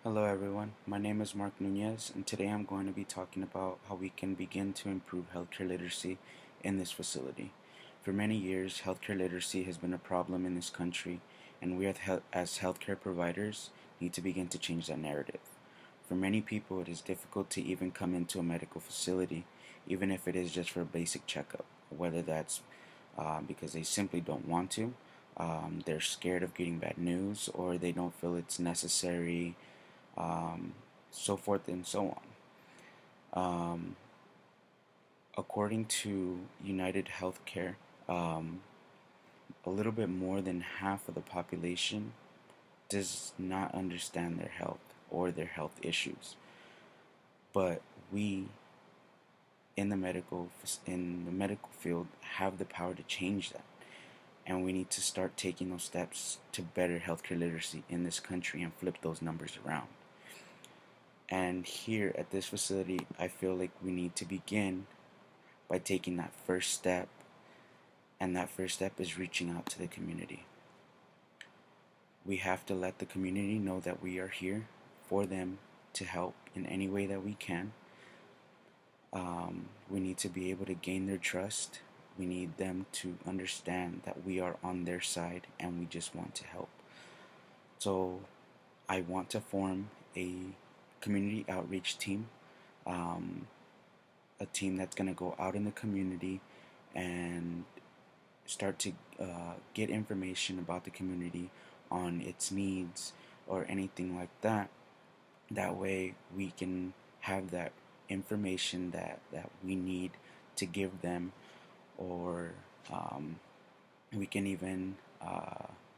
Hello everyone, my name is Mark Nunez and today I'm going to be talking about how we can begin to improve healthcare literacy in this facility. For many years, healthcare literacy has been a problem in this country and we as healthcare providers need to begin to change that narrative. For many people, it is difficult to even come into a medical facility, even if it is just for a basic checkup, whether that's because they simply don't want to, they're scared of getting bad news, or they don't feel it's necessary, um, so forth and so on. According to United Healthcare, um, a little bit more than half of the population does not understand their health or their health issues. But we in the medical field have the power to change that, and we need to start taking those steps to better healthcare literacy in this country and flip those numbers around. And here at this facility, I feel like we need to begin by taking that first step, and that first step is reaching out to the community. We have to let the community know that we are here for them to help in any way that we can. We need to be able to gain their trust. We need them to understand that we are on their side and we just want to help. So I want to form a community outreach team, um, a team that's going to go out in the community and start to get information about the community on its needs or anything like that. That way we can have that information that we need to give them, or um, we can even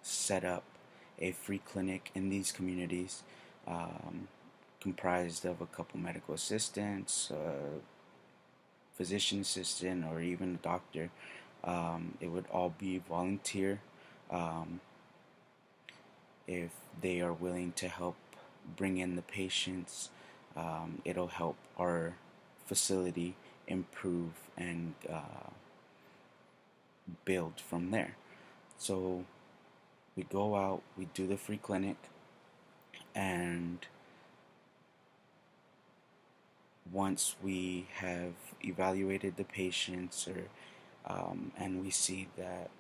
set up a free clinic in these communities, um, comprised of a couple medical assistants, physician assistant, or even a doctor. It would all be volunteer, um, if they are willing to help bring in the patients. It'll help our facility improve and build from there. So we go out, we do the free clinic, and once we have evaluated the patients, or and we see that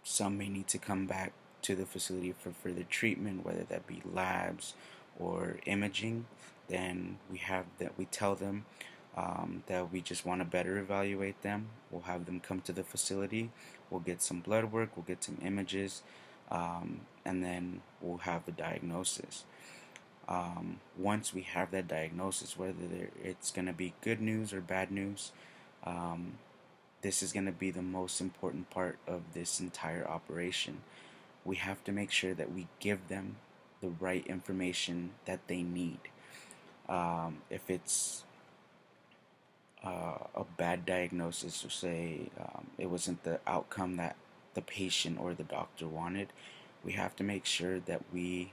some may need to come back to the facility for further treatment, whether that be labs or imaging, then we tell them that we just want to better evaluate them. We'll have them come to the facility. We'll get some blood work. We'll get some images, and then we'll have the diagnosis. Once we have that diagnosis, whether it's going to be good news or bad news, um, this is going to be the most important part of this entire operation. We have to make sure that we give them the right information that they need. If it's a bad diagnosis, or say it wasn't the outcome that the patient or the doctor wanted, we have to make sure that we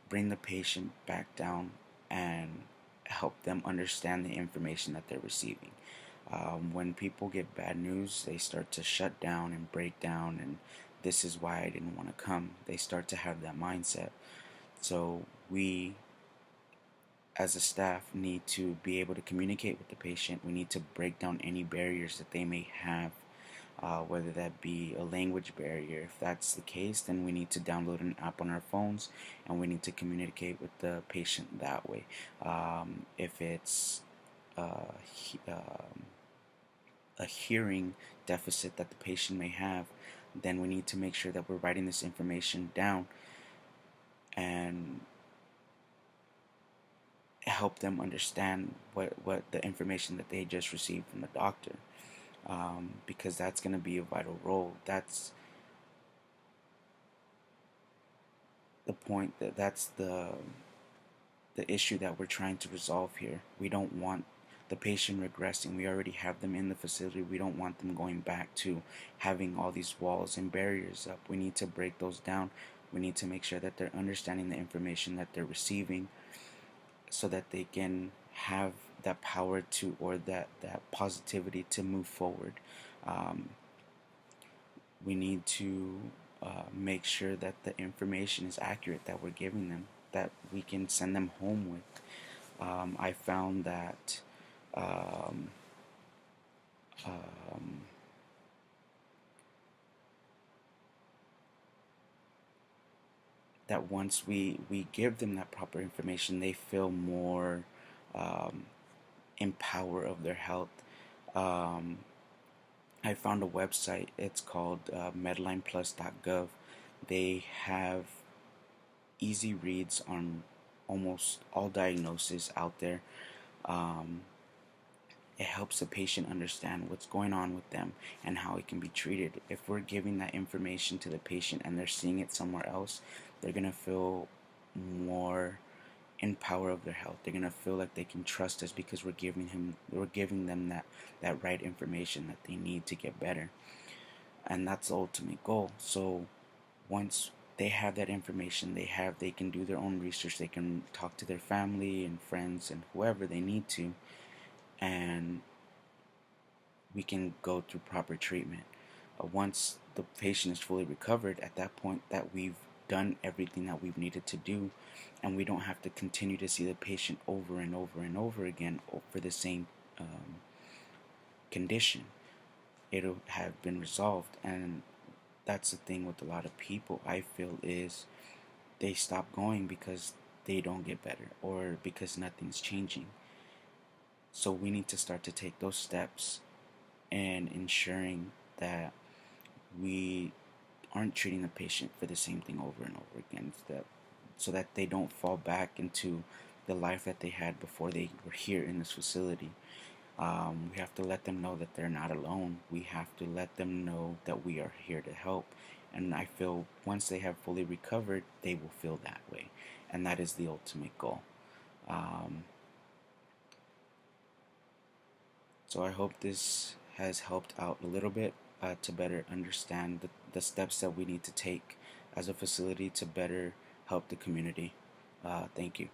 bring the patient back down and help them understand the information that they're receiving. When people get bad news, they start to shut down and break down, and this is why I didn't want to come. They start to have that mindset. So we, as a staff, need to be able to communicate with the patient. We need to break down any barriers that they may have, whether that be a language barrier. If that's the case, then we need to download an app on our phones and we need to communicate with the patient that way. If it's he, a hearing deficit that the patient may have, then we need to make sure that we're writing this information down and help them understand what the information that they just received from the doctor, because that's going to be a vital role. That's the point, that's the issue that we're trying to resolve here. We don't want the patient regressing. We already have them in the facility. We don't want them going back to having all these walls and barriers up. We need to break those down. We need to make sure that they're understanding the information that they're receiving, so that they can have that power to, or that positivity to move forward. Um, we need to make sure that the information is accurate that we're giving them. that we can send them home with. I found that um, um, that once we give them that proper information, they feel more um, in power of their health. Um, I found a website. It's called medlineplus.gov. They have easy reads on almost all diagnoses out there. Um, it helps the patient understand what's going on with them and how it can be treated. If we're giving that information to the patient and they're seeing it somewhere else, they're gonna feel more in power of their health. They're gonna feel like they can trust us because we're giving them that right information that they need to get better, and that's the ultimate goal. So once they have that information, they can do their own research. They can talk to their family and friends and whoever they need to, and we can go through proper treatment. Once the patient is fully recovered, at that point that we've done everything that we've needed to do, and we don't have to continue to see the patient over and over and over again for the same condition. It'll have been resolved, and that's the thing with a lot of people, I feel, is they stop going because they don't get better or because nothing's changing. So we need to start to take those steps and ensuring that we aren't treating the patient for the same thing over and over again, so that they don't fall back into the life that they had before they were here in this facility. We have to let them know that they're not alone. We have to let them know that we are here to help. And I feel once they have fully recovered, they will feel that way. And that is the ultimate goal. Um, so I hope this has helped out a little bit to better understand the steps that we need to take as a facility to better help the community. Thank you.